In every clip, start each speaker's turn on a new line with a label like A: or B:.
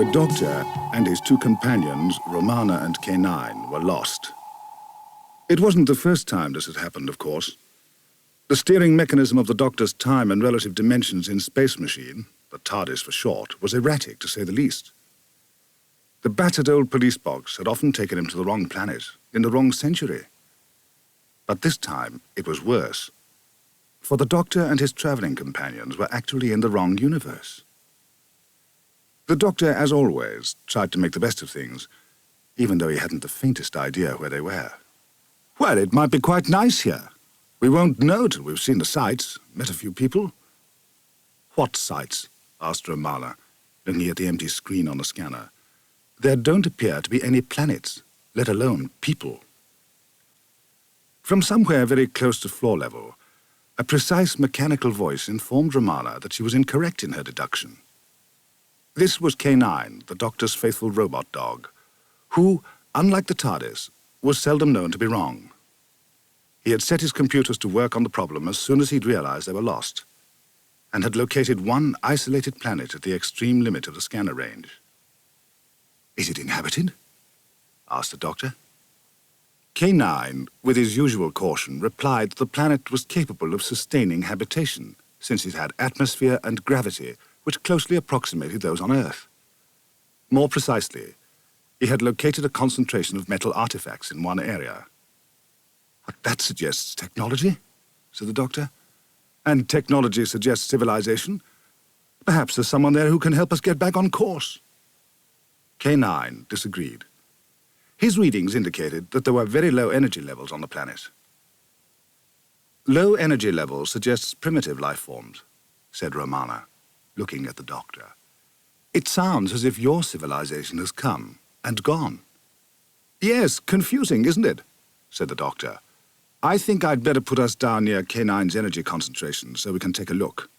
A: The doctor and his two companions, Romana and K9, were lost. It wasn't the first time this had happened, of course. The steering mechanism of the doctor's time and relative dimensions in space machine, the TARDIS for short, was erratic, to say the least. The battered old police box had often taken him to the wrong planet, in the wrong century. But this time, it was worse. For the doctor and his traveling companions were actually in the wrong universe. The doctor, as always, tried to make the best of things, even though he hadn't the faintest idea where they were. Well, it might be quite nice here. We won't know till we've seen the sights, met a few people. What sights? Asked Romana, looking at the empty screen on the scanner. There don't appear to be any planets, let alone people. From somewhere very close to floor level, a precise mechanical voice informed Romana that she was incorrect in her deduction. This was K9, the doctor's faithful robot dog, who, unlike the TARDIS, was seldom known to be wrong. He had set his computers to work on the problem as soon as he'd realized they were lost, and had located one isolated planet at the extreme limit of the scanner range. Is it inhabited? Asked the doctor. K9, with his usual caution, replied that the planet was capable of sustaining habitation, since it had atmosphere and gravity which closely approximated those on Earth. More precisely, he had located a concentration of metal artifacts in one area. That suggests technology, said the doctor. And technology suggests civilization. Perhaps there's someone there who can help us get back on course. K9 disagreed. His readings indicated that there were very low energy levels on the planet. Low energy levels suggests primitive life forms, said Romana, looking at the doctor. It sounds as if your civilization has come and gone. Yes, confusing, isn't it? Said the doctor. I think I'd better put us down near K9's energy concentration so we can take a look.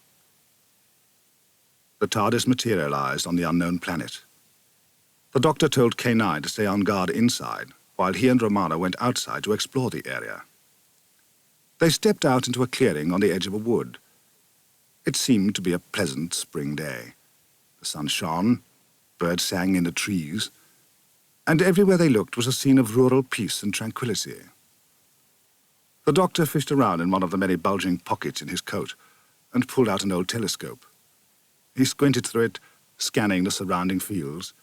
A: The TARDIS materialized on the unknown planet. The doctor told K9 to stay on guard inside, while he and Romana went outside to explore the area. They stepped out into a clearing on the edge of a wood. It seemed to be a pleasant spring day. The sun shone, birds sang in the trees, and everywhere they looked was a scene of rural peace and tranquility. The doctor fished around in one of the many bulging pockets in his coat and pulled out an old telescope. He squinted through it, scanning the surrounding fields,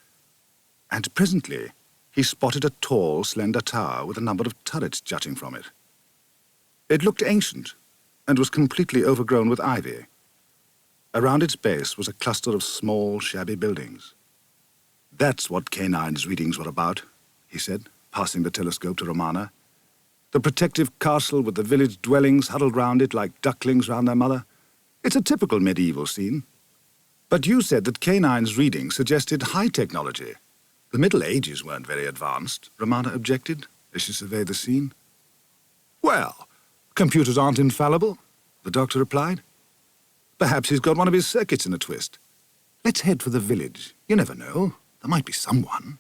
A: and presently he spotted a tall, slender tower with a number of turrets jutting from it. It looked ancient and was completely overgrown with ivy. Around its base was a cluster of small, shabby buildings. That's what K9's readings were about, he said, passing the telescope to Romana. The protective castle with the village dwellings huddled round it like ducklings round their mother. It's a typical medieval scene. But you said that K9's readings suggested high technology. The Middle Ages weren't very advanced, Romana objected, as she surveyed the scene. Well, computers aren't infallible, the doctor replied. Perhaps he's got one of his circuits in a twist. Let's head for the village. You never know. There might be someone.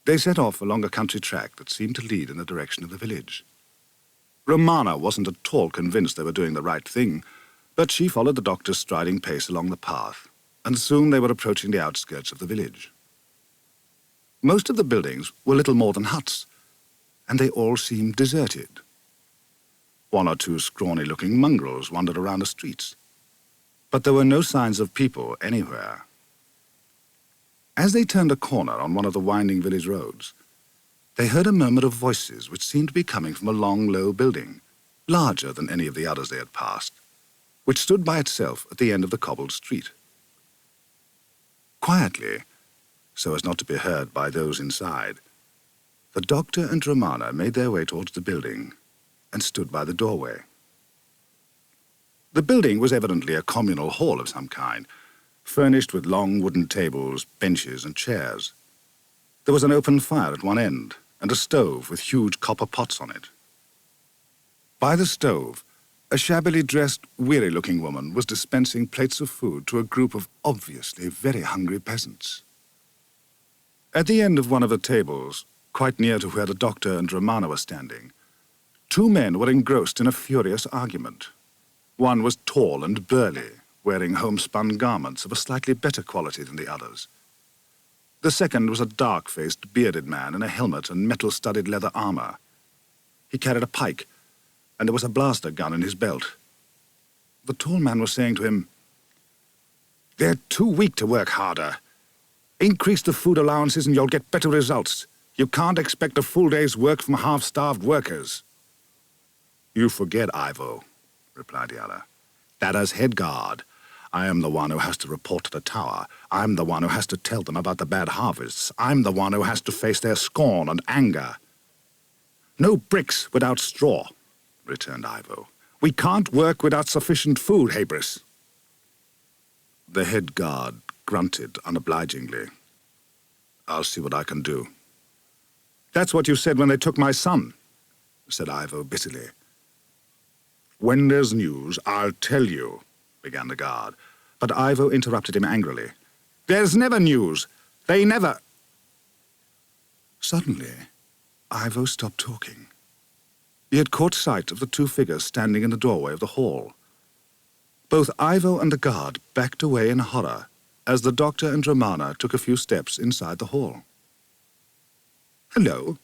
A: They set off along a country track that seemed to lead in the direction of the village. Romana wasn't at all convinced they were doing the right thing, but she followed the doctor's striding pace along the path, and soon they were approaching the outskirts of the village. Most of the buildings were little more than huts, and they all seemed deserted. One or two scrawny-looking mongrels wandered around the streets, but there were no signs of people anywhere. As they turned a corner on one of the winding village roads, they heard a murmur of voices which seemed to be coming from a long, low building, larger than any of the others they had passed, which stood by itself at the end of the cobbled street. Quietly, so as not to be heard by those inside, the doctor and Romana made their way towards the building and stood by the doorway. The building was evidently a communal hall of some kind, furnished with long wooden tables, benches, and chairs. There was an open fire at one end, and a stove with huge copper pots on it. By the stove, a shabbily dressed, weary-looking woman was dispensing plates of food to a group of obviously very hungry peasants. At the end of one of the tables, quite near to where the doctor and Romana were standing, two men were engrossed in a furious argument. One was tall and burly, wearing homespun garments of a slightly better quality than the others. The second was a dark-faced, bearded man in a helmet and metal-studded leather armor. He carried a pike, and there was a blaster gun in his belt. The tall man was saying to him, "They're too weak to work harder. Increase the food allowances and you'll get better results. You can't expect a full day's work from half-starved workers." "You forget, Ivo," replied the other. "That as head guard, I am the one who has to report to the tower. I'm the one who has to tell them about the bad harvests. I'm the one who has to face their scorn and anger." "No bricks without straw," returned Ivo. "We can't work without sufficient food, Habris." The head guard grunted unobligingly. "I'll see what I can do." "That's what you said when they took my son," said Ivo bitterly. "When there's news, I'll tell you," began the guard, but Ivo interrupted him angrily. "There's never news. They never—" Suddenly, Ivo stopped talking. He had caught sight of the two figures standing in the doorway of the hall. Both Ivo and the guard backed away in horror as the doctor and Romana took a few steps inside the hall. "Hello,"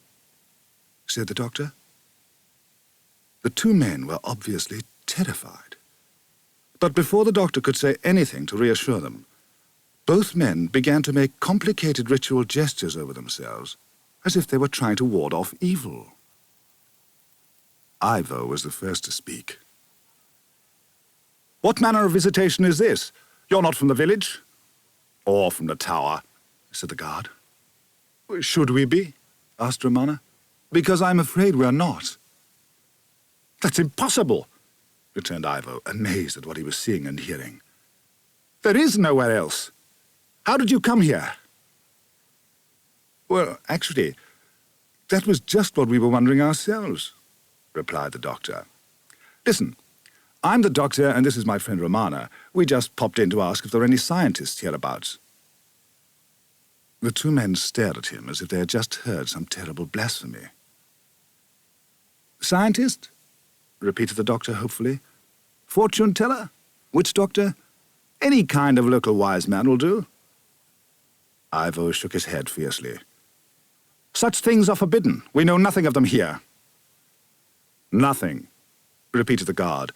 A: said the doctor. The two men were obviously terrified. But before the doctor could say anything to reassure them, both men began to make complicated ritual gestures over themselves, as if they were trying to ward off evil. Ivo was the first to speak. "What manner of visitation is this? You're not from the village?" "Or from the tower," said the guard. "Should we be?" asked Romana. "Because I'm afraid we're not." "That's impossible," returned Ivo, amazed at what he was seeing and hearing. "There is nowhere else. How did you come here?" "Well, actually, that was just what we were wondering ourselves," replied the doctor. "Listen, I'm the doctor and this is my friend Romana. We just popped in to ask if there are any scientists hereabouts." The two men stared at him as if they had just heard some terrible blasphemy. "Scientist?" repeated the doctor hopefully. "Fortune teller? Witch doctor? Any kind of local wise man will do." Ivo shook his head fiercely. "Such things are forbidden. We know nothing of them here." "Nothing," repeated the guard,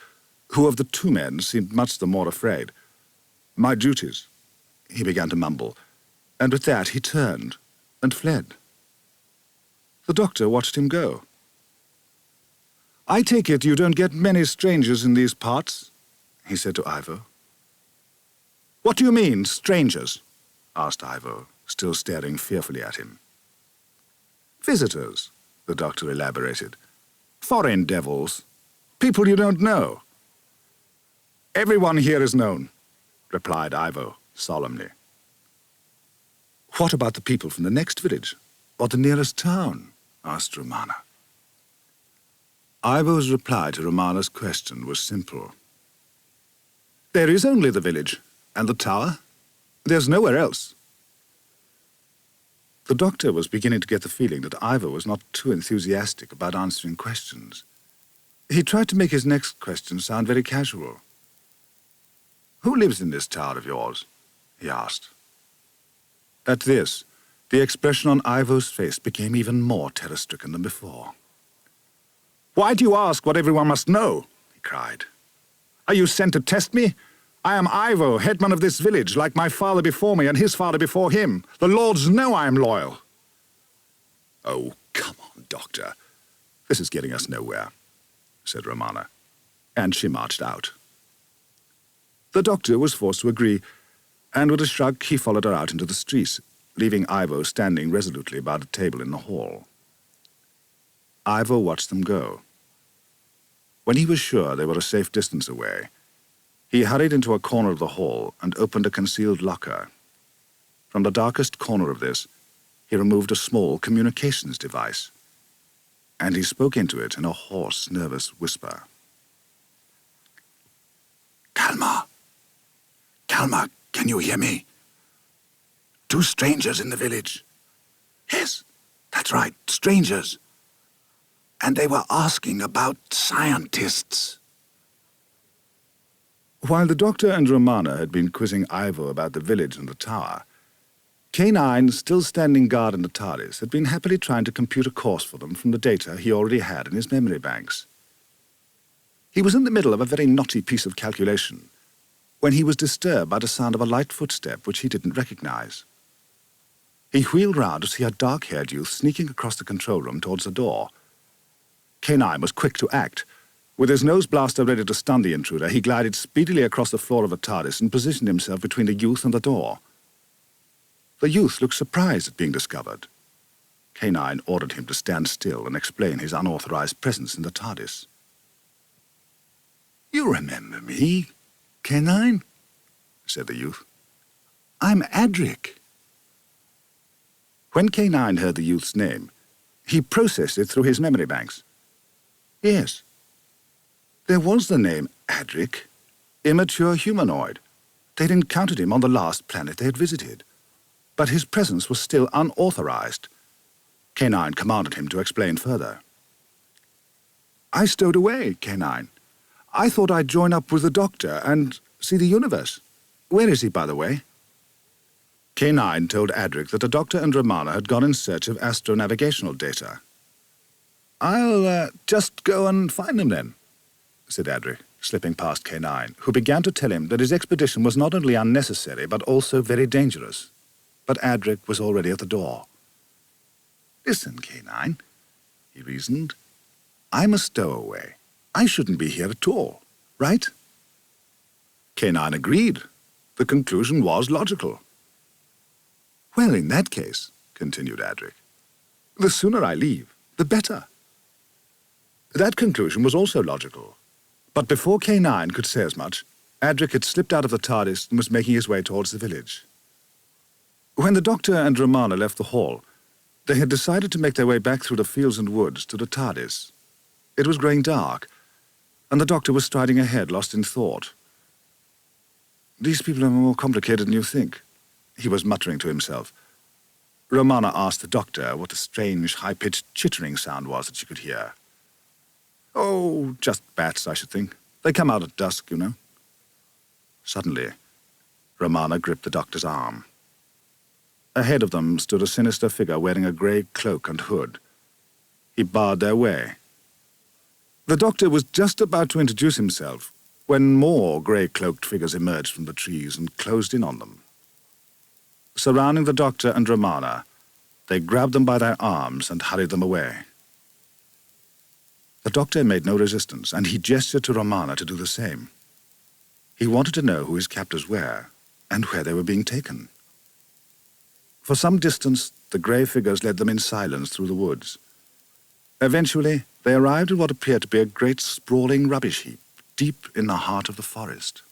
A: who of the two men seemed much the more afraid. "My duties," he began to mumble, and with that he turned and fled. The doctor watched him go. "I take it you don't get many strangers in these parts," he said to Ivo. "What do you mean, strangers?" asked Ivo, still staring fearfully at him. "Visitors," the doctor elaborated. "Foreign devils. People you don't know." "Everyone here is known," replied Ivo solemnly. "What about the people from the next village, or the nearest town?" asked Romana. Ivo's reply to Romana's question was simple. "There is only the village, and the tower. There's nowhere else." The doctor was beginning to get the feeling that Ivo was not too enthusiastic about answering questions. He tried to make his next question sound very casual. "Who lives in this tower of yours?" he asked. At this, the expression on Ivo's face became even more terror-stricken than before. "Why do you ask what everyone must know?" he cried. "Are you sent to test me? I am Ivo, headman of this village, like my father before me and his father before him. The lords know I am loyal." "Oh, come on, doctor. This is getting us nowhere," said Romana, and she marched out. The doctor was forced to agree, and with a shrug he followed her out into the street, leaving Ivo standing resolutely by the table in the hall. Ivo watched them go. When he was sure they were a safe distance away, he hurried into a corner of the hall and opened a concealed locker. From the darkest corner of this, he removed a small communications device, and he spoke into it in a hoarse, nervous whisper. "Kalmar! Kalmar, can you hear me? 2 strangers in the village." "Yes, that's right, strangers. And they were asking about scientists." While the doctor and Romana had been quizzing Ivo about the village and the tower, K9, still standing guard in the TARDIS, had been happily trying to compute a course for them from the data he already had in his memory banks. He was in the middle of a very knotty piece of calculation when he was disturbed by the sound of a light footstep which he didn't recognize. He wheeled round to see a dark-haired youth sneaking across the control room towards the door. K9 was quick to act. With his nose blaster ready to stun the intruder, he glided speedily across the floor of the TARDIS and positioned himself between the youth and the door. The youth looked surprised at being discovered. K9 ordered him to stand still and explain his unauthorized presence in the TARDIS. "You remember me, K9?" said the youth. "I'm Adric." When K9 heard the youth's name, he processed it through his memory banks. Yes, there was the name Adric, immature humanoid. They'd encountered him on the last planet they had visited, but his presence was still unauthorized. K9 commanded him to explain further. "I stowed away, K9. I thought I'd join up with the doctor and see the universe. Where is he, by the way?" K9 told Adric that the doctor and Romana had gone in search of astronavigational data. "I'll just go and find them then," said Adric, slipping past K9, who began to tell him that his expedition was not only unnecessary but also very dangerous. But Adric was already at the door. "Listen, K9," he reasoned. "I'm a stowaway. I shouldn't be here at all, right?" K9 agreed. The conclusion was logical. "Well, in that case," continued Adric, "the sooner I leave, the better." That conclusion was also logical. But before K9 could say as much, Adric had slipped out of the TARDIS and was making his way towards the village. When the doctor and Romana left the hall, they had decided to make their way back through the fields and woods to the TARDIS. It was growing dark, and the doctor was striding ahead, lost in thought. "These people are more complicated than you think," he was muttering to himself. Romana asked the doctor what the strange, high-pitched chittering sound was that she could hear. "Oh, just bats, I should think. They come out at dusk, you know." Suddenly, Romana gripped the doctor's arm. Ahead of them stood a sinister figure wearing a grey cloak and hood. He barred their way. The doctor was just about to introduce himself when more grey-cloaked figures emerged from the trees and closed in on them. Surrounding the doctor and Romana, they grabbed them by their arms and hurried them away. The doctor made no resistance, and he gestured to Romana to do the same. He wanted to know who his captors were and where they were being taken. For some distance, the grey figures led them in silence through the woods. Eventually, they arrived at what appeared to be a great sprawling rubbish heap, deep in the heart of the forest.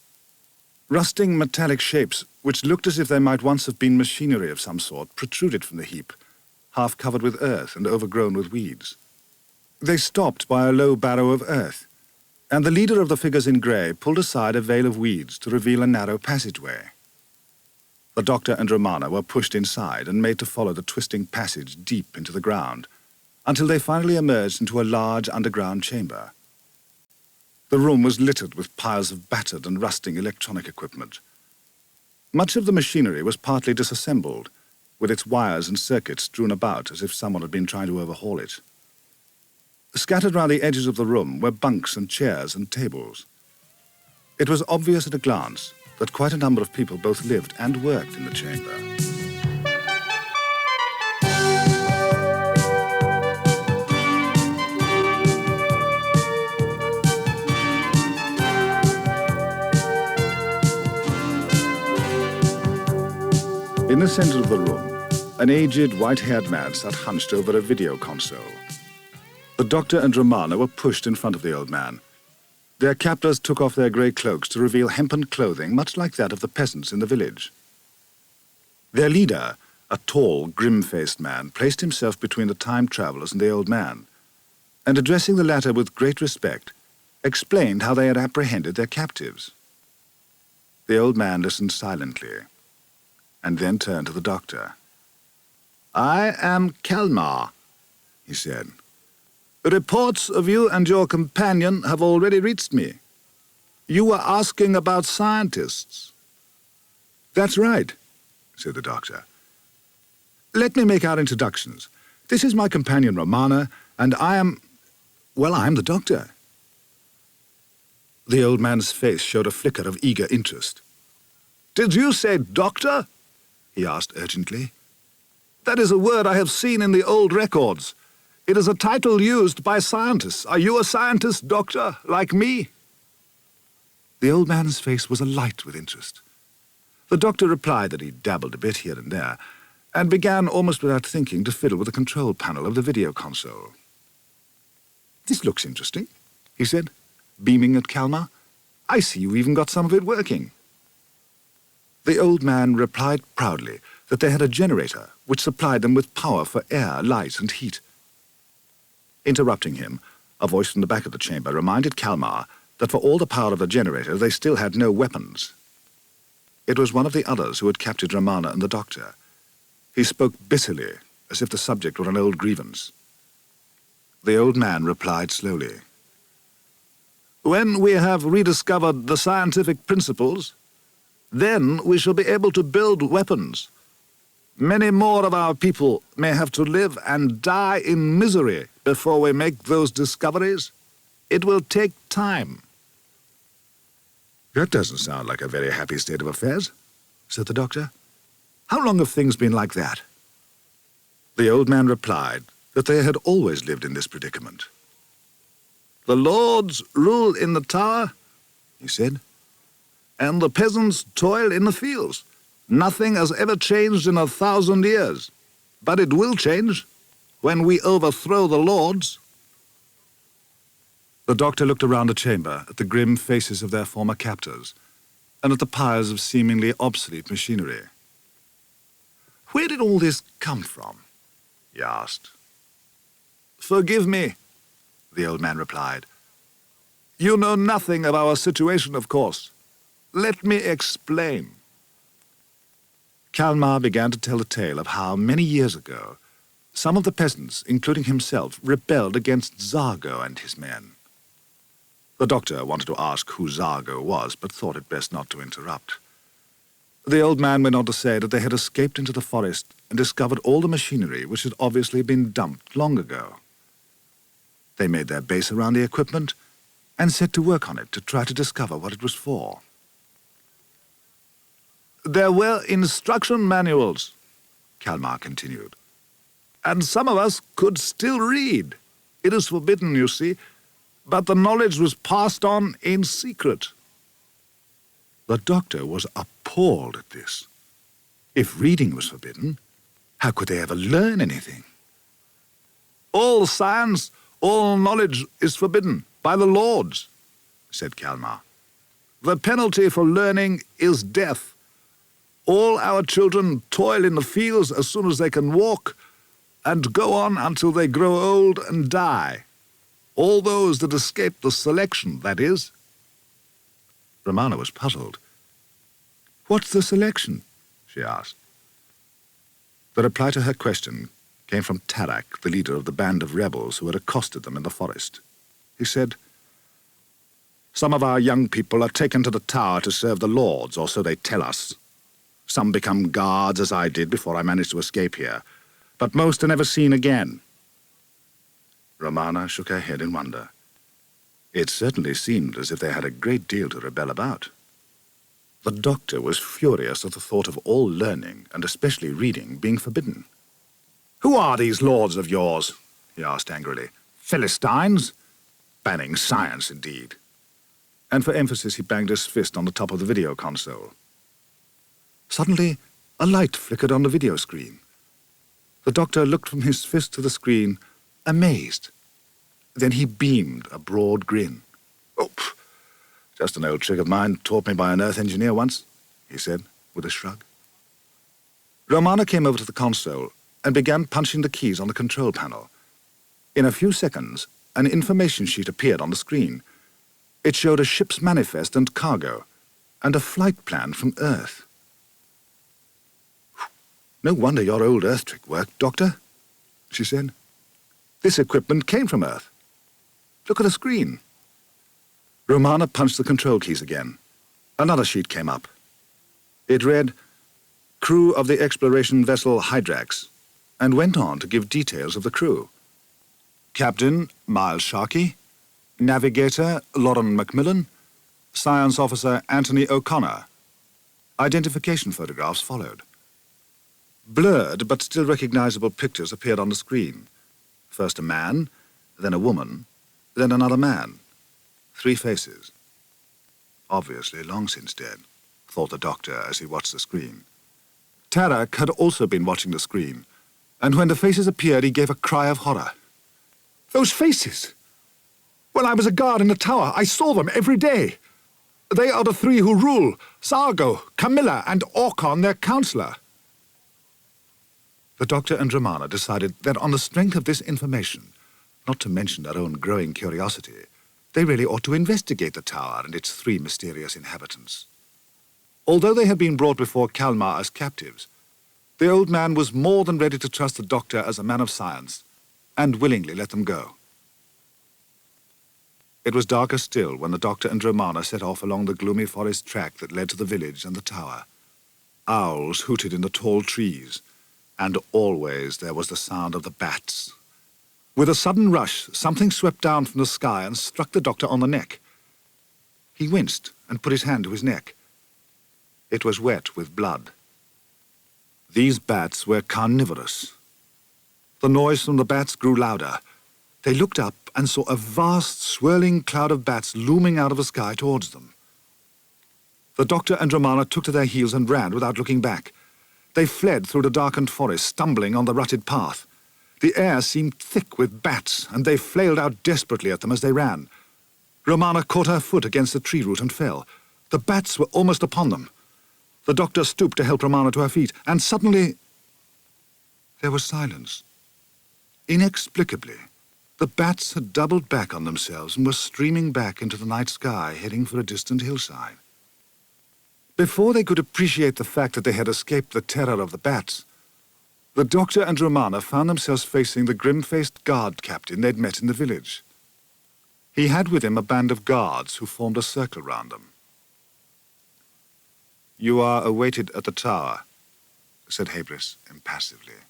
A: Rusting metallic shapes, which looked as if they might once have been machinery of some sort, protruded from the heap, half covered with earth and overgrown with weeds. They stopped by a low barrow of earth, and the leader of the figures in grey pulled aside a veil of weeds to reveal a narrow passageway. The doctor and Romana were pushed inside and made to follow the twisting passage deep into the ground, until they finally emerged into a large underground chamber. The room was littered with piles of battered and rusting electronic equipment. Much of the machinery was partly disassembled, with its wires and circuits strewn about as if someone had been trying to overhaul it. Scattered round the edges of the room were bunks and chairs and tables. It was obvious at a glance that quite a number of people both lived and worked in the chamber. In the center of the room, an aged, white-haired man sat hunched over a video console. The doctor and Romana were pushed in front of the old man. Their captors took off their grey cloaks to reveal hempen clothing much like that of the peasants in the village. Their leader, a tall, grim-faced man, placed himself between the time travelers and the old man, and addressing the latter with great respect, explained how they had apprehended their captives. The old man listened silently, and then turned to the doctor. "I am Kalmar," he said. "Reports of you and your companion have already reached me. You were asking about scientists. That's right, said the doctor. Let me make our introductions. This is my companion Romana, and I'm the doctor. The old man's face showed a flicker of eager interest. Did you say doctor? He asked urgently. That is a word I have seen in the old records. It is a title used by scientists. Are you a scientist, doctor, like me? The old man's face was alight with interest. The doctor replied that he dabbled a bit here and there, and began almost without thinking to fiddle with the control panel of the video console. This looks interesting, he said, beaming at Kalmar. I see you even got some of it working. The old man replied proudly that they had a generator which supplied them with power for air, light, and heat. Interrupting him, a voice from the back of the chamber reminded Kalmar that for all the power of the generator, they still had no weapons. It was one of the others who had captured Romana and the doctor. He spoke bitterly, as if the subject were an old grievance. The old man replied slowly. When we have rediscovered the scientific principles, then we shall be able to build weapons. Many more of our people may have to live and die in misery before we make those discoveries. It will take time. That doesn't sound like a very happy state of affairs, said the doctor. How long have things been like that? The old man replied that they had always lived in this predicament. The lords rule in the tower, he said, and the peasants toil in the fields. Nothing has ever changed in 1,000 years, but it will change when we overthrow the lords. The doctor looked around the chamber at the grim faces of their former captors and at the piles of seemingly obsolete machinery. Where did all this come from? He asked. Forgive me, the old man replied. You know nothing of our situation, of course. Let me explain. Kalmar began to tell the tale of how, many years ago, some of the peasants, including himself, rebelled against Zargo and his men. The doctor wanted to ask who Zargo was, but thought it best not to interrupt. The old man went on to say that they had escaped into the forest and discovered all the machinery which had obviously been dumped long ago. They made their base around the equipment and set to work on it to try to discover what it was for. There were instruction manuals, Kalmar continued, and some of us could still read. It is forbidden, you see, but the knowledge was passed on in secret. The doctor was appalled at this. If reading was forbidden, how could they ever learn anything? All science, all knowledge is forbidden by the lords, said Kalmar. The penalty for learning is death. All our children toil in the fields as soon as they can walk, and go on until they grow old and die. All those that escape the selection, that is. Romana was puzzled. What's the selection? She asked. The reply to her question came from Tarak, the leader of the band of rebels who had accosted them in the forest. He said, Some of our young people are taken to the tower to serve the lords, or so they tell us. Some become guards, as I did before I managed to escape here, but most are never seen again. Romana shook her head in wonder. It certainly seemed as if they had a great deal to rebel about. The doctor was furious at the thought of all learning, and especially reading, being forbidden. Who are these lords of yours? He asked angrily. Philistines? Banning science, indeed. And for emphasis he banged his fist on the top of the video console. Suddenly, a light flickered on the video screen. The doctor looked from his fist to the screen, amazed. Then he beamed a broad grin. Oh, just an old trick of mine taught me by an Earth engineer once, he said, with a shrug. Romana came over to the console and began punching the keys on the control panel. In a few seconds, an information sheet appeared on the screen. It showed a ship's manifest and cargo, and a flight plan from Earth. No wonder your old Earth trick worked, Doctor, she said. This equipment came from Earth. Look at the screen. Romana punched the control keys again. Another sheet came up. It read, "Crew of the exploration vessel Hydrax," and went on to give details of the crew. Captain Miles Sharkey, Navigator Lauren Macmillan, Science Officer Anthony O'Connor. Identification photographs followed. Blurred but still recognizable pictures appeared on the screen. First a man, then a woman, then another man. 3 faces. Obviously long since dead, thought the doctor as he watched the screen. Tarak had also been watching the screen, and when the faces appeared, he gave a cry of horror. "Those faces! When I was a guard in the tower, I saw them every day. They are the 3 who rule: Zargo, Camilla, and Orkon, their counselor." The doctor and Romana decided that on the strength of this information, not to mention their own growing curiosity, they really ought to investigate the tower and its 3 mysterious inhabitants. Although they had been brought before Kalmar as captives, the old man was more than ready to trust the doctor as a man of science, and willingly let them go. It was darker still when the doctor and Romana set off along the gloomy forest track that led to the village and the tower. Owls hooted in the tall trees, and always there was the sound of the bats. With a sudden rush, something swept down from the sky and struck the doctor on the neck. He winced and put his hand to his neck. It was wet with blood. These bats were carnivorous. The noise from the bats grew louder. They looked up and saw a vast, swirling cloud of bats looming out of the sky towards them. The doctor and Romana took to their heels and ran without looking back. They fled through the darkened forest, stumbling on the rutted path. The air seemed thick with bats, and they flailed out desperately at them as they ran. Romana caught her foot against a tree root and fell. The bats were almost upon them. The doctor stooped to help Romana to her feet, and suddenly there was silence. Inexplicably, the bats had doubled back on themselves and were streaming back into the night sky, heading for a distant hillside. Before they could appreciate the fact that they had escaped the terror of the bats, the doctor and Romana found themselves facing the grim-faced guard captain they'd met in the village. He had with him a band of guards who formed a circle round them. "You are awaited at the tower," said Habris impassively.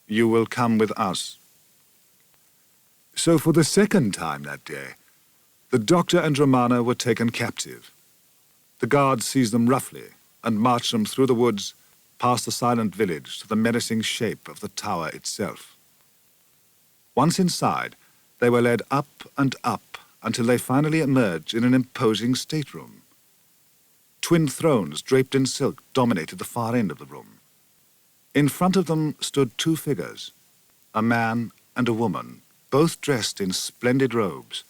A: "You will come with us." So for the second time that day, the doctor and Romana were taken captive. The guards seized them roughly and marched them through the woods, past the silent village to the menacing shape of the tower itself. Once inside, they were led up and up until they finally emerged in an imposing stateroom. Twin thrones draped in silk dominated the far end of the room. In front of them stood 2 figures, a man and a woman, both dressed in splendid robes,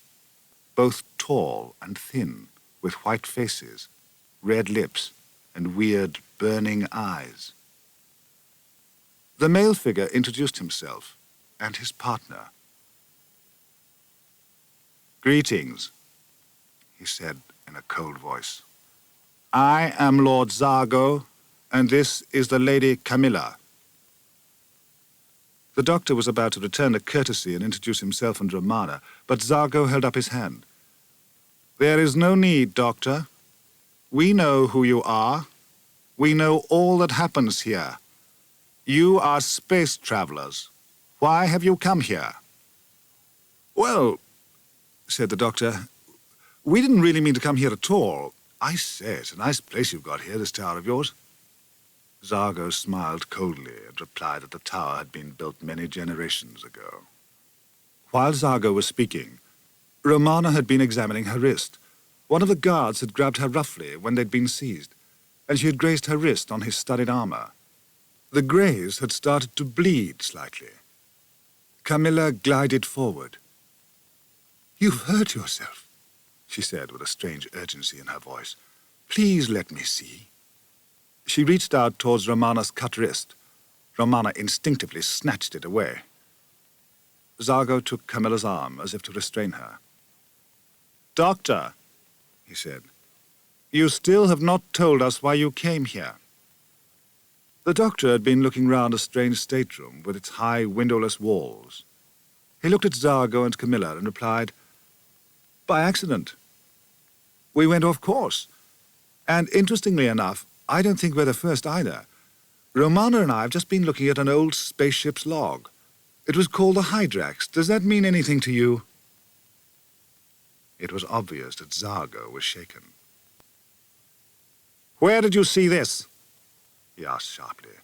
A: both tall and thin, with white faces, red lips, and weird, burning eyes. The male figure introduced himself and his partner. "Greetings," he said in a cold voice. "I am Lord Zargo, and this is the Lady Camilla." The doctor was about to return the courtesy and introduce himself and Romana, but Zargo held up his hand. "There is no need, Doctor. We know who you are. We know all that happens here. You are space travelers. Why have you come here?" "Well," said the doctor, "we didn't really mean to come here at all. I say, it's a nice place you've got here, this tower of yours." Zargo smiled coldly and replied that the tower had been built many generations ago. While Zargo was speaking, Romana had been examining her wrist. One of the guards had grabbed her roughly when they'd been seized, and she had grazed her wrist on his studded armor. The graze had started to bleed slightly. Camilla glided forward. "You've hurt yourself," she said with a strange urgency in her voice. "Please let me see." She reached out towards Romana's cut wrist. Romana instinctively snatched it away. Zargo took Camilla's arm as if to restrain her. "Doctor," he said, "you still have not told us why you came here." The doctor had been looking round a strange stateroom with its high, windowless walls. He looked at Zargo and Camilla and replied, "By accident. We went off course. And interestingly enough, I don't think we're the first either. Romana and I have just been looking at an old spaceship's log. It was called the Hydrax. Does that mean anything to you? It was obvious that Zargo was shaken. Where did you see this? He asked sharply.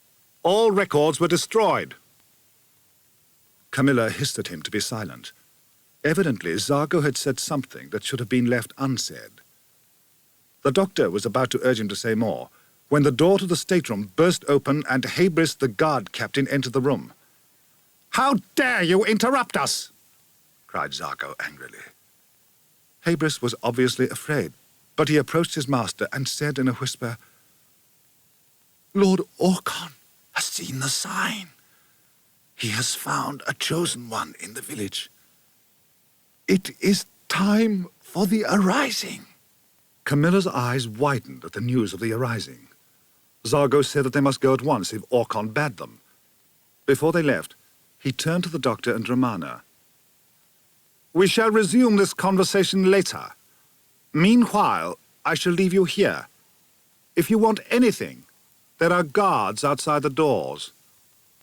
A: All records were destroyed. Camilla hissed at him to be silent. Evidently, Zargo had said something that should have been left unsaid. The doctor was about to urge him to say more, when the door to the stateroom burst open and Habris, the guard captain, entered the room. "How dare you interrupt us!" cried Zargo angrily. Habris was obviously afraid, but he approached his master and said in a whisper, "Lord Orkhan has seen the sign. He has found a chosen one in the village. It is time for the arising." Camilla's eyes widened at the news of the arising. Zargo said that they must go at once if Orkhan bade them. Before they left, he turned to the doctor and Romana. "We shall resume this conversation later. Meanwhile, I shall leave you here. If you want anything, there are guards outside the doors.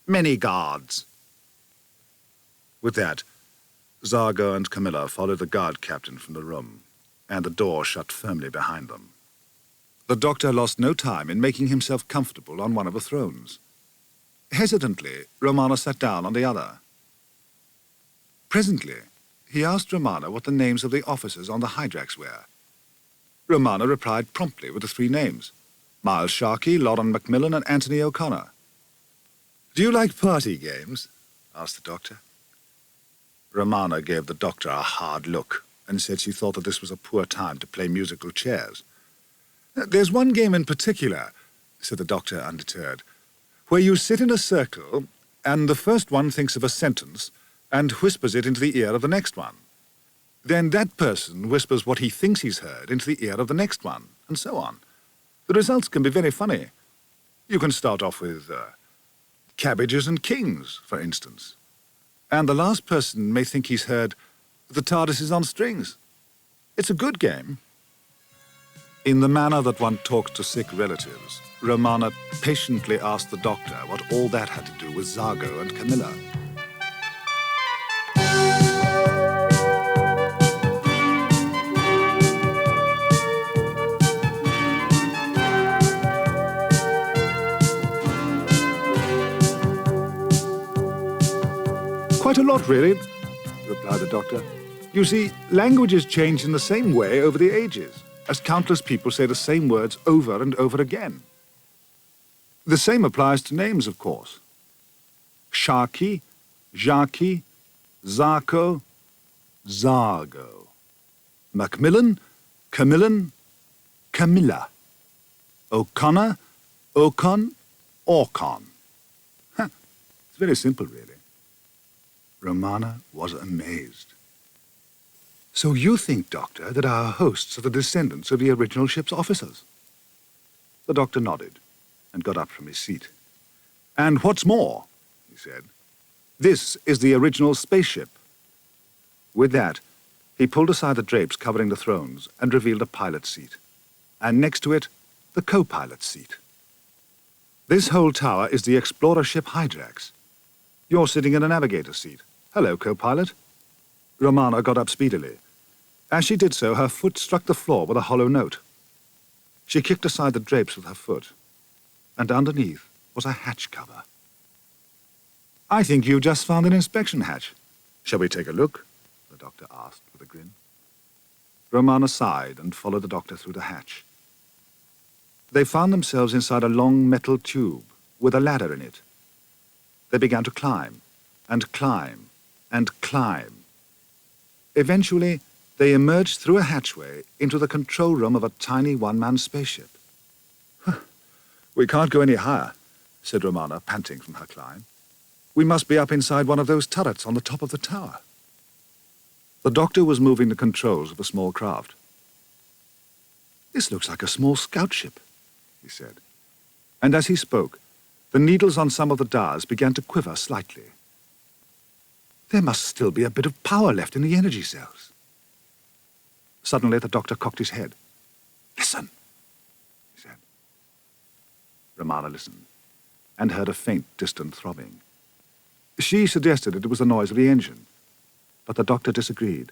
A: Many guards." With that, Zargo and Camilla followed the guard captain from the room, and the door shut firmly behind them. The doctor lost no time in making himself comfortable on one of the thrones. Hesitantly, Romana sat down on the other. Presently, he asked Romana what the names of the officers on the Hydrax were. Romana replied promptly with the three names: Miles Sharkey, Lauren Macmillan, and Anthony O'Connor. "Do you like party games?" asked the doctor. Romana gave the doctor a hard look and said she thought that this was a poor time to play musical chairs. "There's one game in particular," said the doctor undeterred, "where you sit in a circle and the first one thinks of a sentence and whispers it into the ear of the next one. Then that person whispers what he thinks he's heard into the ear of the next one, and so on. The results can be very funny. You can start off with cabbages and kings, for instance. And the last person may think he's heard the TARDIS is on strings. It's a good game." In the manner that one talks to sick relatives, Romana patiently asked the doctor what all that had to do with Zargo and Camilla. "Quite a lot, really," replied the doctor. "You see, languages change in the same way over the ages, as countless people say the same words over and over again. The same applies to names, of course. Sharky, Jackie, Zarko, Zargo. Macmillan, Camillan, Camilla. O'Connor, Ocon, Orcon. It's very simple, really." Romana was amazed. "So you think, Doctor, that our hosts are the descendants of the original ship's officers?" The doctor nodded and got up from his seat. "And what's more," he said, "this is the original spaceship." With that, he pulled aside the drapes covering the thrones and revealed a pilot's seat, and next to it, the co-pilot's seat. "This whole tower is the explorer ship Hydrax. You're sitting in a navigator's seat. Hello, co-pilot." Romana got up speedily. As she did so, her foot struck the floor with a hollow note. She kicked aside the drapes with her foot, and underneath was a hatch cover. "I think you just found an inspection hatch. Shall we take a look?" the doctor asked with a grin. Romana sighed and followed the doctor through the hatch. They found themselves inside a long metal tube with a ladder in it. They began to climb, and climb, and climb. Eventually, they emerged through a hatchway into the control room of a tiny one-man spaceship. "We can't go any higher," said Romana, panting from her climb. "We must be up inside one of those turrets on the top of the tower." The doctor was moving the controls of a small craft. "This looks like a small scout ship," he said. And as he spoke, the needles on some of the dials began to quiver slightly. "There must still be a bit of power left in the energy cells." Suddenly, the doctor cocked his head. Listen, he said. Romana listened and heard a faint, distant throbbing. She suggested it was the noise of the engine, but the doctor disagreed.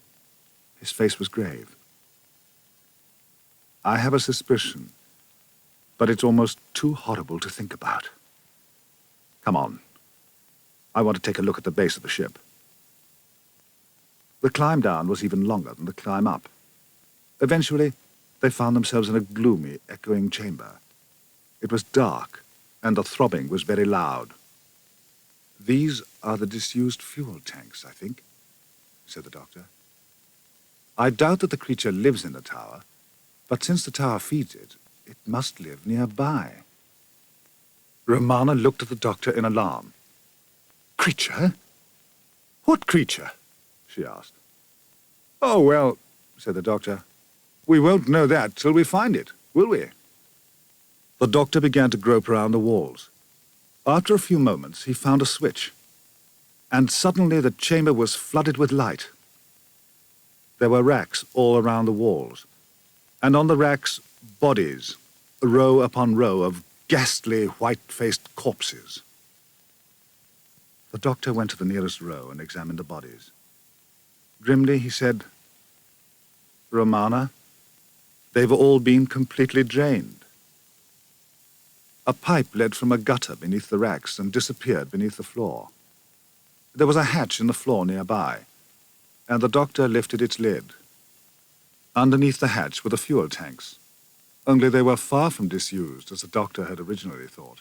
A: His face was grave. I have a suspicion, but it's almost too horrible to think about. Come on. I want to take a look at the base of the ship. The climb down was even longer than the climb up. Eventually, they found themselves in a gloomy, echoing chamber. It was dark, and the throbbing was very loud. These are the disused fuel tanks, I think, said the doctor. I doubt that the creature lives in the tower, but since the tower feeds it, it must live nearby. Romana looked at the doctor in alarm. Creature? What creature? She asked. Oh, well, said the doctor, we won't know that till we find it, will we? The doctor began to grope around the walls. After a few moments, he found a switch, and suddenly the chamber was flooded with light. There were racks all around the walls, and on the racks, bodies, row upon row of ghastly, white-faced corpses. The doctor went to the nearest row and examined the bodies. Grimly, he said, Romana, they've all been completely drained. A pipe led from a gutter beneath the racks and disappeared beneath the floor. There was a hatch in the floor nearby, and the doctor lifted its lid. Underneath the hatch were the fuel tanks, only they were far from disused, as the doctor had originally thought.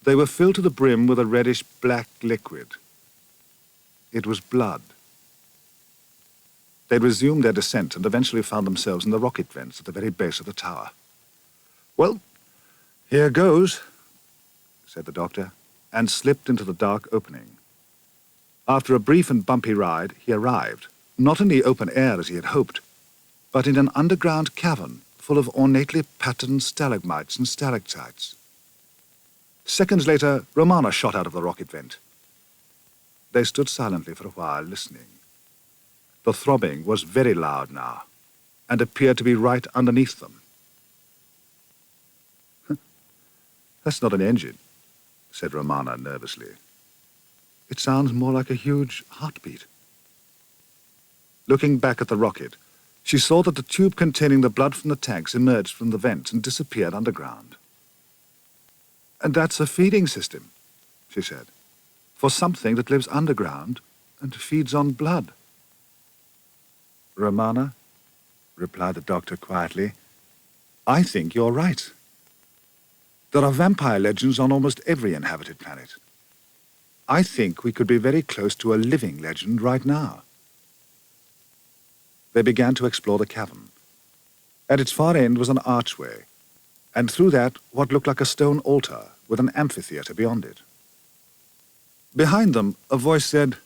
A: They were filled to the brim with a reddish-black liquid. It was blood. They resumed their descent and eventually found themselves in the rocket vents at the very base of the tower. Well, here goes, said the doctor, and slipped into the dark opening. After a brief and bumpy ride, he arrived, not in the open air as he had hoped, but in an underground cavern full of ornately patterned stalagmites and stalactites. Seconds later, Romana shot out of the rocket vent. They stood silently for a while, listening. The throbbing was very loud now, and appeared to be right underneath them. That's not an engine, said Romana nervously. It sounds more like a huge heartbeat. Looking back at the rocket, she saw that the tube containing the blood from the tanks emerged from the vent and disappeared underground. And that's a feeding system, she said, for something that lives underground and feeds on blood. Romana, replied the doctor quietly, I think you're right. There are vampire legends on almost every inhabited planet. I think we could be very close to a living legend right now. They began to explore the cavern. At its far end was an archway, and through that what looked like a stone altar with an amphitheater beyond it. Behind them, a voice said,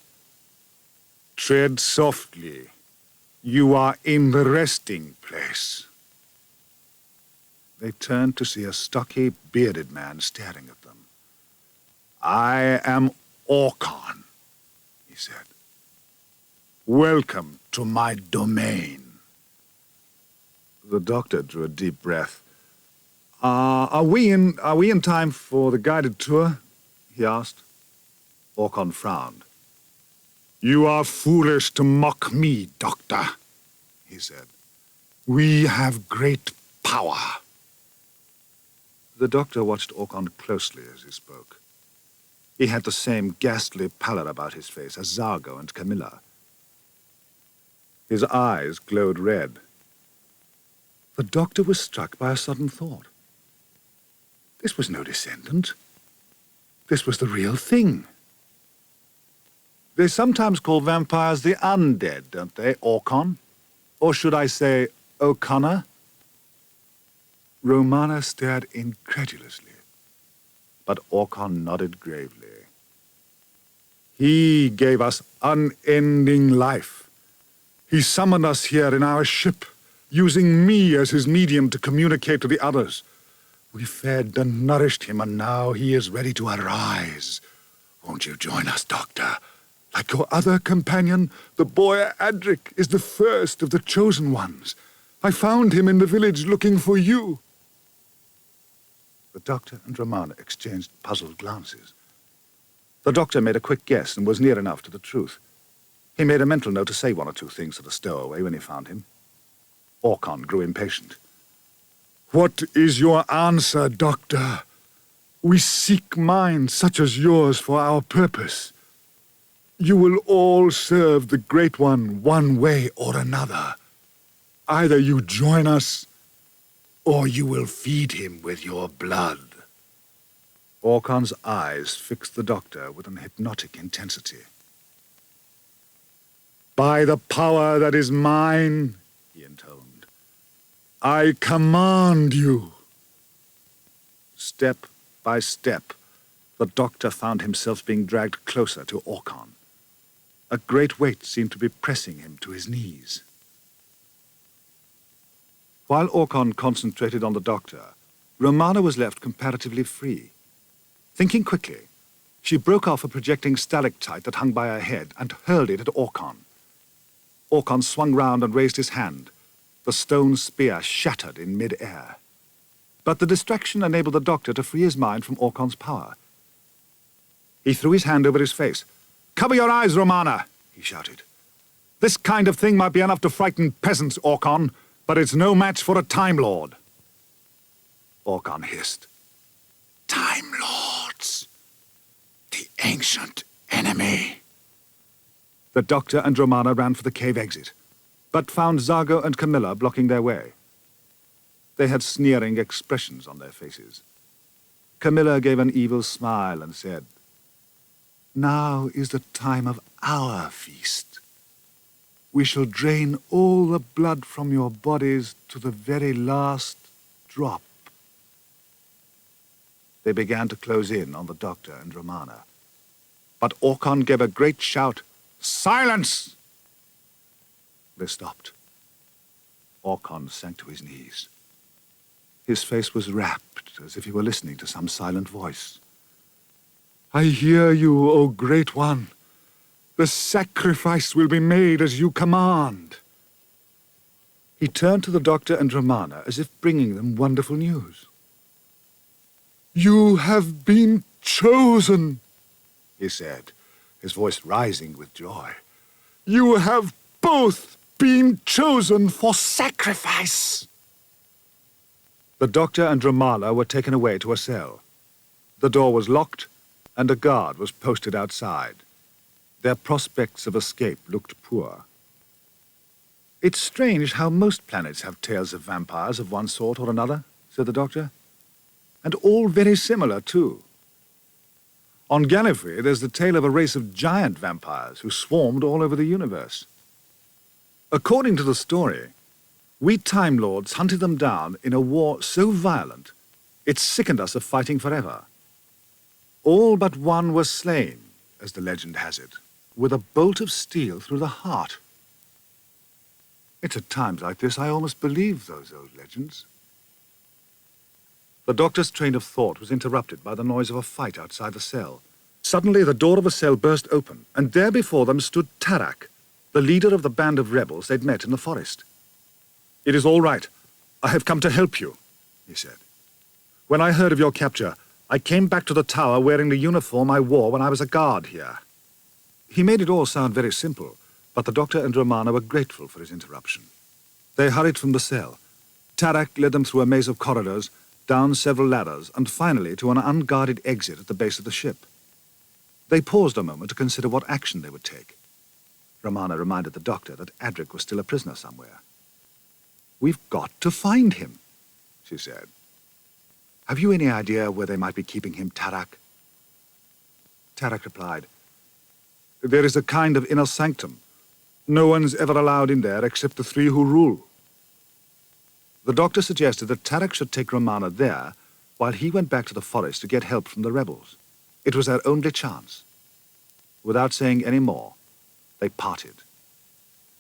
A: Tread softly. You are in the resting place. They turned to see a stocky, bearded man staring at them. I am Orkhan, he said. Welcome to my domain. The doctor drew a deep breath. Are we in time for the guided tour? He asked. Orkhan frowned. You are foolish to mock me, Doctor, he said. We have great power. The doctor watched Orkhan closely as he spoke. He had the same ghastly pallor about his face as Zargo and Camilla. His eyes glowed red. The doctor was struck by a sudden thought. This was no descendant. This was the real thing. They sometimes call vampires the undead, don't they, Orkhan? Or should I say, O'Connor? Romana stared incredulously, but Orkhan nodded gravely. He gave us unending life. He summoned us here in our ship, using me as his medium to communicate to the others. We fed and nourished him, and now he is ready to arise. Won't you join us, Doctor? Like your other companion, the boy Adric is the first of the chosen ones. I found him in the village looking for you. The doctor and Romana exchanged puzzled glances. The doctor made a quick guess and was near enough to the truth. He made a mental note to say one or two things to the stowaway when he found him. Orkon grew impatient. What is your answer, Doctor? We seek minds such as yours for our purpose. You will all serve the Great one way or another. Either you join us, or you will feed him with your blood. Orkon's eyes fixed the doctor with an hypnotic intensity. By the power that is mine, he intoned, I command you. Step by step, the doctor found himself being dragged closer to Orkon. A great weight seemed to be pressing him to his knees. While Orkon concentrated on the doctor, Romana was left comparatively free. Thinking quickly, she broke off a projecting stalactite that hung by her head and hurled it at Orkon. Orkon swung round and raised his hand. The stone spear shattered in mid-air. But the distraction enabled the doctor to free his mind from Orkon's power. He threw his hand over his face. "Cover your eyes, Romana," he shouted. "This kind of thing might be enough to frighten peasants, Orkon, but it's no match for a Time Lord." Orkon hissed. "Time Lords! The ancient enemy." The doctor and Romana ran for the cave exit, but found Zago and Camilla blocking their way. They had sneering expressions on their faces. Camilla gave an evil smile and said, "Now is the time of our feast. We shall drain all the blood from your bodies to the very last drop." They began to close in on the doctor and Romana. But Orkon gave a great shout, "Silence!" They stopped. Orkon sank to his knees. His face was rapt, as if he were listening to some silent voice. "I hear you, O Great One. The sacrifice will be made as you command." He turned to the doctor and Romana as if bringing them wonderful news. "You have been chosen," he said, his voice rising with joy. "You have both been chosen for sacrifice." The doctor and Romana were taken away to a cell. The door was locked, and a guard was posted outside. Their prospects of escape looked poor. "It's strange how most planets have tales of vampires of one sort or another," said the doctor. "And all very similar, too. On Gallifrey, there's the tale of a race of giant vampires who swarmed all over the universe. According to the story, we Time Lords hunted them down in a war so violent, it sickened us of fighting forever. All but one was slain, as the legend has it, with a bolt of steel through the heart. It's at times like this I almost believe those old legends." The doctor's train of thought was interrupted by the noise of a fight outside the cell. Suddenly the door of a cell burst open, and there before them stood Tarak, the leader of the band of rebels they'd met in the forest. "It is all right. I have come to help you," he said. "When I heard of your capture, I came back to the tower wearing the uniform I wore when I was a guard here." He made it all sound very simple, but the doctor and Romana were grateful for his interruption. They hurried from the cell. Tarak led them through a maze of corridors, down several ladders, and finally to an unguarded exit at the base of the ship. They paused a moment to consider what action they would take. Romana reminded the doctor that Adric was still a prisoner somewhere. "We've got to find him," she said. "Have you any idea where they might be keeping him, Tarak?" Tarak replied, "There is a kind of inner sanctum. No one's ever allowed in there except the three who rule." The doctor suggested that Tarak should take Romana there while he went back to the forest to get help from the rebels. It was their only chance. Without saying any more, they parted.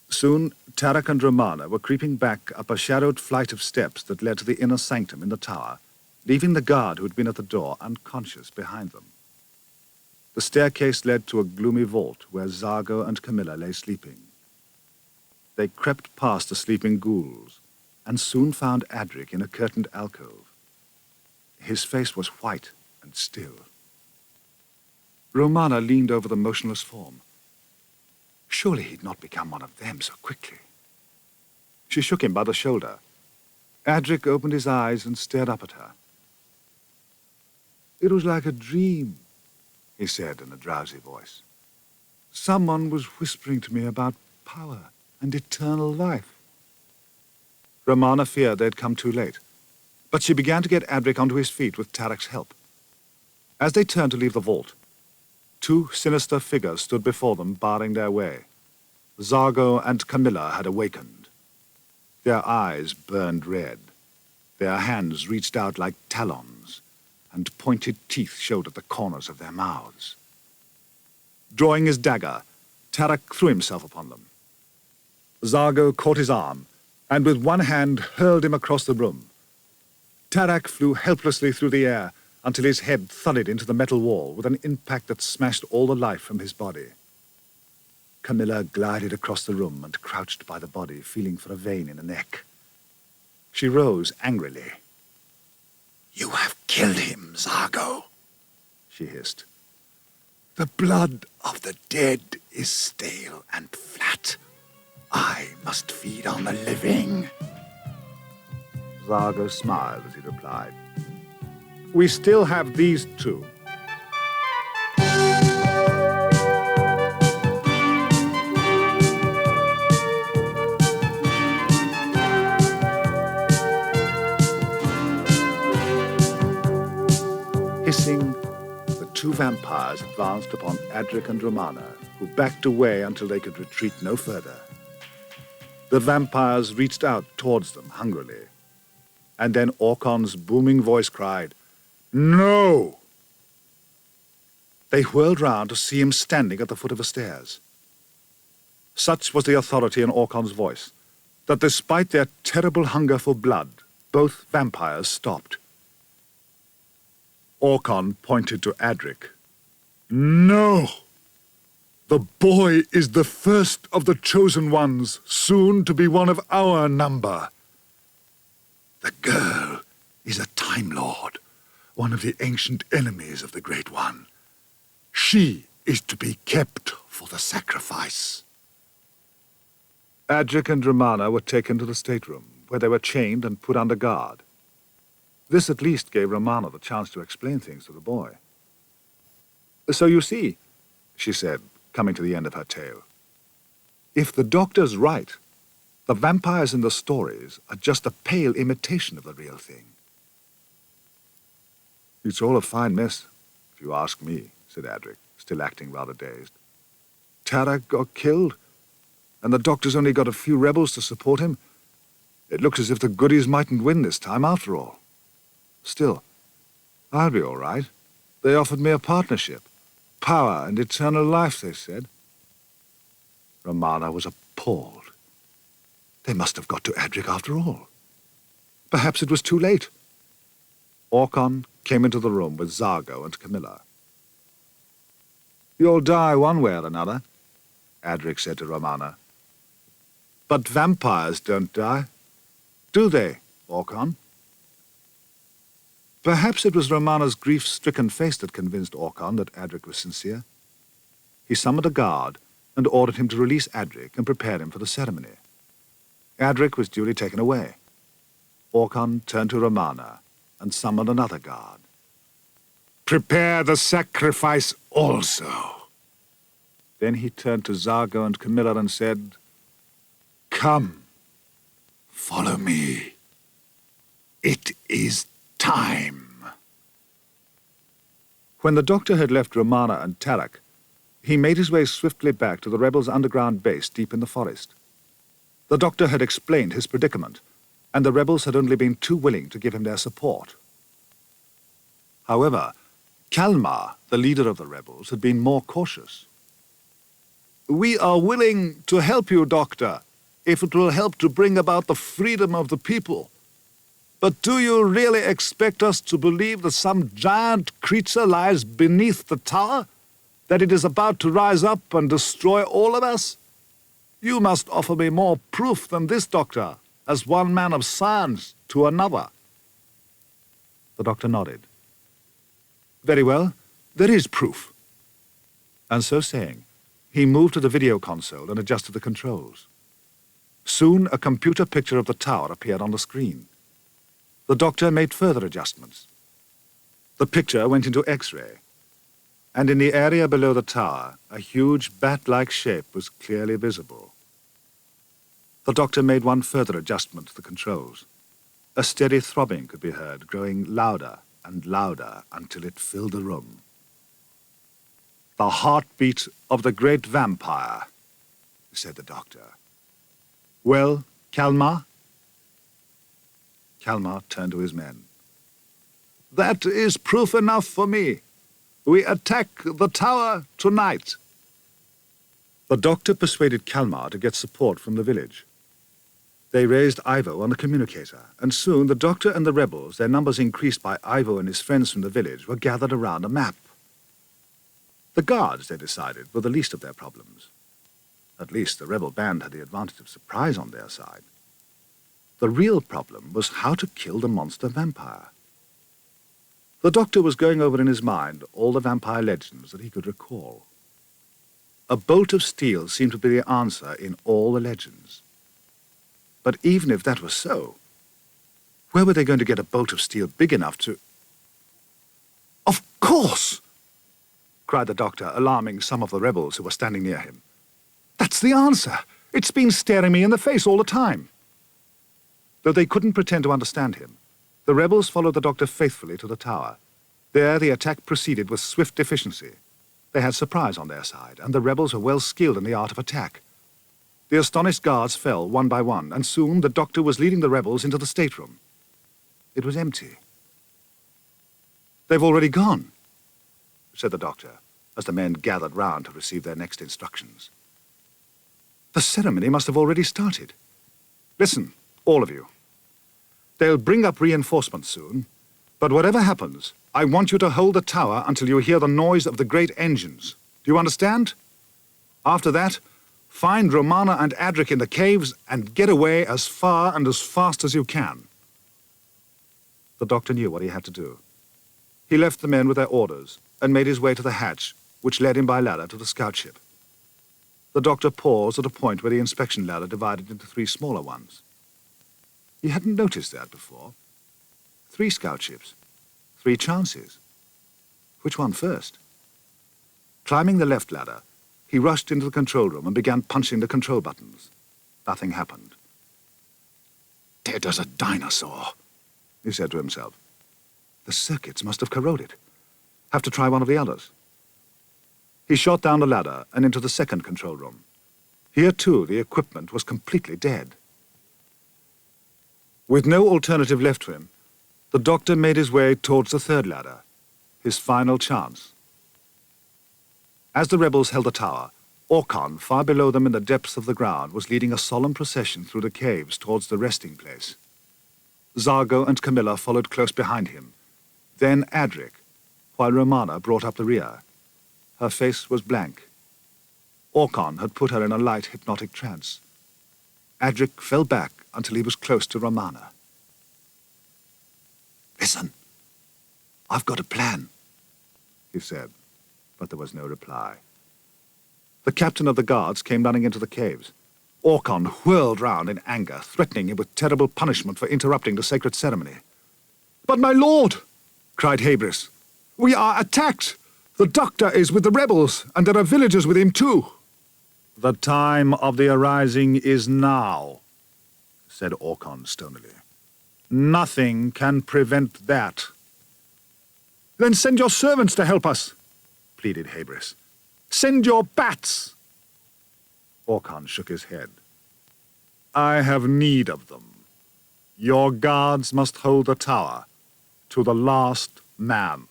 A: Soon, Tarak and Romana were creeping back up a shadowed flight of steps that led to the inner sanctum in the tower, leaving the guard who had been at the door unconscious behind them. The staircase led to a gloomy vault where Zago and Camilla lay sleeping. They crept past the sleeping ghouls, and soon found Adric in a curtained alcove. His face was white and still. Romana leaned over the motionless form. Surely he'd not become one of them so quickly. She shook him by the shoulder. Adric opened his eyes and stared up at her. "It was like a dream," he said in a drowsy voice. "Someone was whispering to me about power and eternal life." Romana feared they'd come too late, but she began to get Adric onto his feet with Tarek's help. As they turned to leave the vault, two sinister figures stood before them, barring their way. Zargo and Camilla had awakened. Their eyes burned red. Their hands reached out like talons, and pointed teeth showed at the corners of their mouths. Drawing his dagger, Tarek threw himself upon them. Zargo caught his arm, and with one hand hurled him across the room. Tarek flew helplessly through the air until his head thudded into the metal wall with an impact that smashed all the life from his body. Camilla glided across the room and crouched by the body, feeling for a vein in the neck. She rose angrily. "You have killed him, Zargo," she hissed. "The blood of the dead is stale and flat. I must feed on the living." Zargo smiled as he replied, "We still have these two." Hissing, the two vampires advanced upon Adric and Romana, who backed away until they could retreat no further. The vampires reached out towards them hungrily, and then Orkon's booming voice cried, "No!" They whirled round to see him standing at the foot of the stairs. Such was the authority in Orkon's voice that despite their terrible hunger for blood, both vampires stopped. Orkon pointed to Adric. "No! The boy is the first of the chosen ones, soon to be one of our number. The girl is a Time Lord, one of the ancient enemies of the Great One. She is to be kept for the sacrifice." Adric and Romana were taken to the stateroom, where they were chained and put under guard. This at least gave Romana the chance to explain things to the boy. "So you see," she said, coming to the end of her tale, "if the doctor's right, the vampires in the stories are just a pale imitation of the real thing." "It's all a fine mess, if you ask me," said Adric, still acting rather dazed. "Tarek got killed, and the doctor's only got a few rebels to support him. It looks as if the goodies mightn't win this time after all. Still, I'll be all right. They offered me a partnership. Power and eternal life, they said." Romana was appalled. They must have got to Adric after all. Perhaps it was too late. Orkon came into the room with Zargo and Camilla. "You'll die one way or another," Adric said to Romana. "But vampires don't die, do they, Orkon?" Perhaps it was Romana's grief-stricken face that convinced Orkon that Adric was sincere. He summoned a guard and ordered him to release Adric and prepare him for the ceremony. Adric was duly taken away. Orkon turned to Romana and summoned another guard. "Prepare the sacrifice also." Then he turned to Zargo and Camilla and said, "Come, follow me. It is time." When the doctor had left Romana and Tarek, he made his way swiftly back to the rebels' underground base deep in the forest. The doctor had explained his predicament, and the rebels had only been too willing to give him their support. However, Kalmar, the leader of the rebels, had been more cautious. "We are willing to help you, Doctor, if it will help to bring about the freedom of the people. But do you really expect us to believe that some giant creature lies beneath the tower? That it is about to rise up and destroy all of us? You must offer me more proof than this, Doctor, as one man of science to another. The doctor nodded. Very well, there is proof. And so saying, he moved to the video console and adjusted the controls. Soon, a computer picture of the tower appeared on the screen. The doctor made further adjustments. The picture went into X-ray, and in the area below the tower, a huge bat-like shape was clearly visible. The doctor made one further adjustment to the controls. A steady throbbing could be heard, growing louder and louder until it filled the room. The heartbeat of the great vampire, said the doctor. Well, Kalmar? Kalmar turned to his men. That is proof enough for me. We attack the tower tonight. The doctor persuaded Kalmar to get support from the village. They raised Ivo on the communicator, and soon the doctor and the rebels, their numbers increased by Ivo and his friends from the village, were gathered around a map. The guards, they decided, were the least of their problems. At least the rebel band had the advantage of surprise on their side. The real problem was how to kill the monster vampire. The doctor was going over in his mind all the vampire legends that he could recall. A bolt of steel seemed to be the answer in all the legends. But even if that was so, where were they going to get a bolt of steel big enough to... Of course! Cried the doctor, alarming some of the rebels who were standing near him. That's the answer! It's been staring me in the face all the time. Though they couldn't pretend to understand him, the rebels followed the doctor faithfully to the tower. There the attack proceeded with swift efficiency. They had surprise on their side, and the rebels were well skilled in the art of attack. The astonished guards fell one by one, and soon the doctor was leading the rebels into the stateroom. It was empty. They've already gone, said the doctor, as the men gathered round to receive their next instructions. The ceremony must have already started. Listen, all of you. They'll bring up reinforcements soon, but whatever happens, I want you to hold the tower until you hear the noise of the great engines. Do you understand? After that, find Romana and Adric in the caves and get away as far and as fast as you can. The doctor knew what he had to do. He left the men with their orders and made his way to the hatch, which led him by ladder to the scout ship. The doctor paused at a point where the inspection ladder divided into 3 smaller ones. He hadn't noticed that before. 3 scout ships, 3 chances. Which one first? Climbing the left ladder, he rushed into the control room and began punching the control buttons. Nothing happened. Dead as a dinosaur, he said to himself. The circuits must have corroded. Have to try one of the others. He shot down the ladder and into the second control room. Here, too, the equipment was completely dead. With no alternative left to him, the doctor made his way towards the third ladder, his final chance. As the rebels held the tower, Orkhan, far below them in the depths of the ground, was leading a solemn procession through the caves towards the resting place. Zargo and Camilla followed close behind him, then Adric, while Romana brought up the rear. Her face was blank. Orkhan had put her in a light hypnotic trance. Adric fell back until he was close to Romana. Listen, I've got a plan, he said, but there was no reply. The captain of the guards came running into the caves. Orkhan whirled round in anger, threatening him with terrible punishment for interrupting the sacred ceremony. But my lord, cried Habris, we are attacked! The doctor is with the rebels, and there are villagers with him too. The time of the arising is now, said Orkhan stonily. Nothing can prevent that. Then send your servants to help us, pleaded Habris. Send your bats! Orkhan shook his head. I have need of them. Your guards must hold the tower to the last man.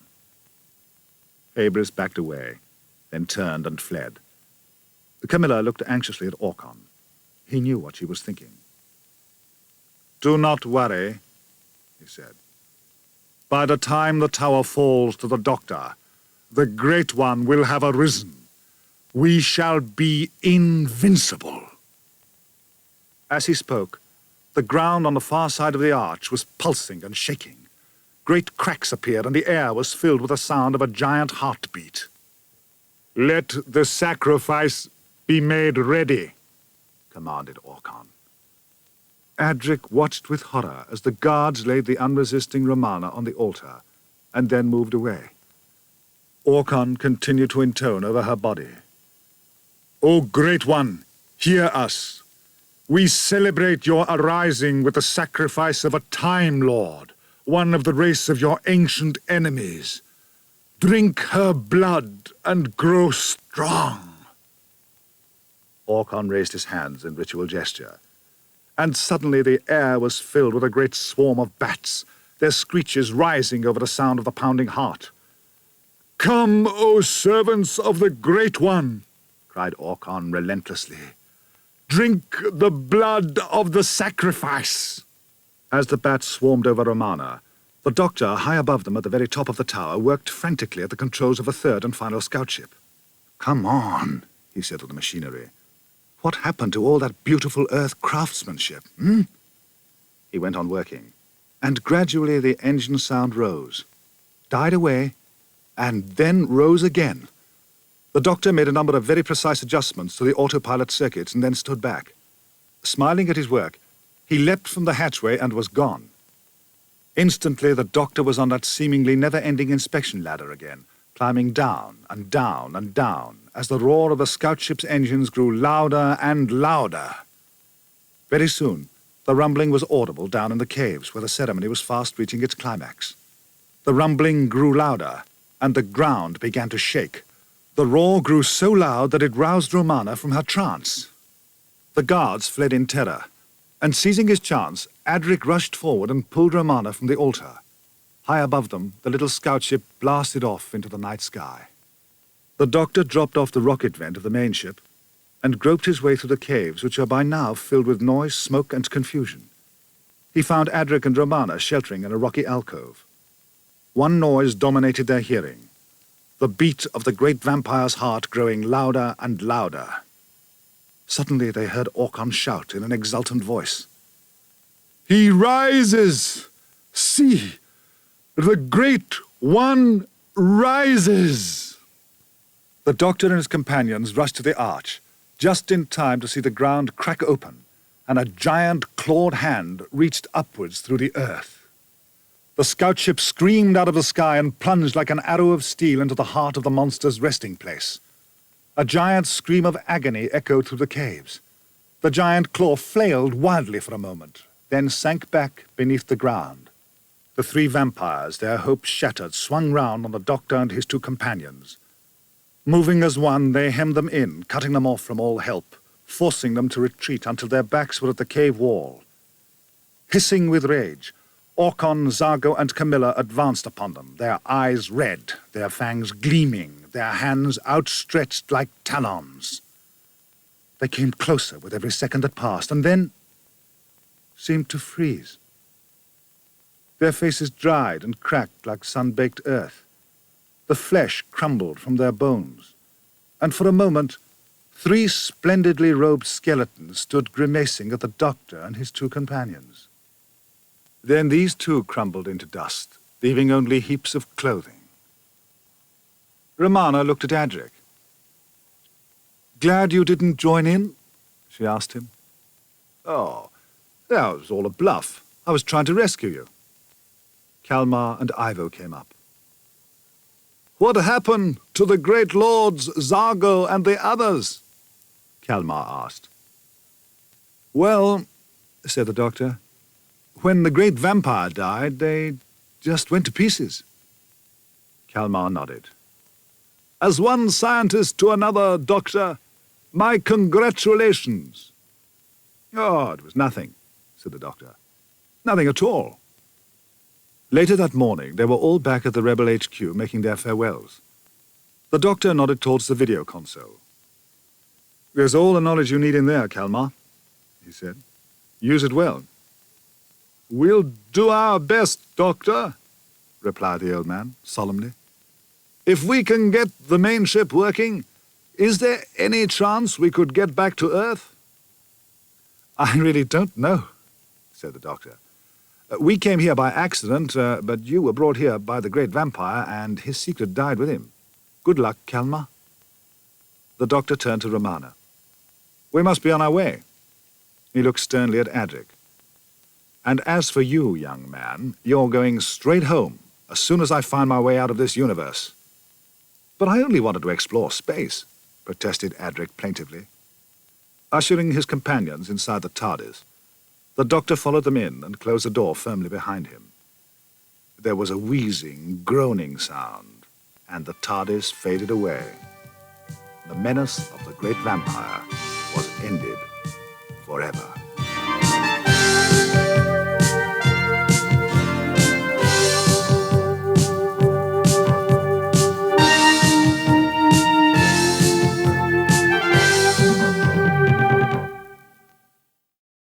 A: Habris backed away, then turned and fled. Camilla looked anxiously at Orkhan. He knew what she was thinking. Do not worry, he said. By the time the tower falls to the doctor, the Great One will have arisen. We shall be invincible. As he spoke, The ground on the far side of the arch was pulsing and shaking. Great cracks appeared, and the air was filled with the sound of a giant heartbeat. "Let the sacrifice be made ready," commanded Orkhan. Adric watched with horror as the guards laid the unresisting Romana on the altar, and then moved away. Orkhan continued to intone over her body. "O Great One, hear us. We celebrate your arising with the sacrifice of a Time Lord, one of the race of your ancient enemies. Drink her blood and grow strong." Orkhan raised his hands in ritual gesture, and suddenly the air was filled with a great swarm of bats, their screeches rising over the sound of the pounding heart. "Come, O servants of the Great One," cried Orkhan relentlessly. "Drink the blood of the sacrifice." As the bats swarmed over Romana, the doctor, high above them at the very top of the tower, worked frantically at the controls of a third and final scout ship. "Come on," he said to the machinery. "What happened to all that beautiful Earth craftsmanship, He went on working, and gradually the engine sound rose, died away, and then rose again. The doctor made a number of very precise adjustments to the autopilot circuits and then stood back. Smiling at his work, he leapt from the hatchway and was gone. Instantly, the doctor was on that seemingly never-ending inspection ladder again, climbing down and down and down as the roar of the scout ship's engines grew louder and louder. Very soon, the rumbling was audible down in the caves where the ceremony was fast reaching its climax. The rumbling grew louder, and the ground began to shake. The roar grew so loud that it roused Romana from her trance. The guards fled in terror, and seizing his chance, Adric rushed forward and pulled Romana from the altar. High above them, the little scout ship blasted off into the night sky. The doctor dropped off the rocket vent of the main ship and groped his way through the caves, which are by now filled with noise, smoke, and confusion. He found Adric and Romana sheltering in a rocky alcove. One noise dominated their hearing, the beat of the great vampire's heart growing louder and louder. Suddenly they heard Orkhan shout in an exultant voice. "He rises! See! The Great One rises!" The doctor and his companions rushed to the arch, just in time to see the ground crack open, and a giant clawed hand reached upwards through the earth. The scout ship screamed out of the sky and plunged like an arrow of steel into the heart of the monster's resting place. A giant scream of agony echoed through the caves. The giant claw flailed wildly for a moment, then sank back beneath the ground. The three vampires, their hopes shattered, swung round on the doctor and his two companions. Moving as one, they hemmed them in, cutting them off from all help, forcing them to retreat until their backs were at the cave wall. Hissing with rage, Orkhan, Zargo, and Camilla advanced upon them, their eyes red, their fangs gleaming, their hands outstretched like talons. They came closer with every second that passed, and then seemed to freeze. Their faces dried and cracked like sun-baked earth. The flesh crumbled from their bones, and for a moment, three splendidly robed skeletons stood grimacing at the doctor and his two companions. Then these too crumbled into dust, leaving only heaps of clothing. Romana looked at Adric. "Glad you didn't join in?" she asked him. "Oh, that was all a bluff. I was trying to rescue you." Kalmar and Ivo came up. "What happened to the great lords Zargo and the others?" Kalmar asked. "Well," said the doctor, "when the great vampire died, they just went to pieces." Kalmar nodded. "As one scientist to another, Doctor, my congratulations." "Oh, it was nothing," said the doctor. "Nothing at all." Later that morning, they were all back at the Rebel HQ making their farewells. The doctor nodded towards the video console. "There's all the knowledge you need in there, Kalmar," he said. "Use it well." "We'll do our best, Doctor," replied the old man solemnly. "If we can get the main ship working, is there any chance we could get back to Earth?" "I really don't know," said the doctor. We came here by accident, but you were brought here by the great vampire, and his secret died with him. Good luck, Kalmar. The doctor turned to Romana. We must be on our way. He looked sternly at Adric. And as for you, young man, you're going straight home as soon as I find my way out of this universe. But I only wanted to explore space, protested Adric plaintively. Ushering his companions inside the TARDIS, the doctor followed them in and closed the door firmly behind him. There was a wheezing, groaning sound, and the TARDIS faded away. The menace of the great vampire was ended forever.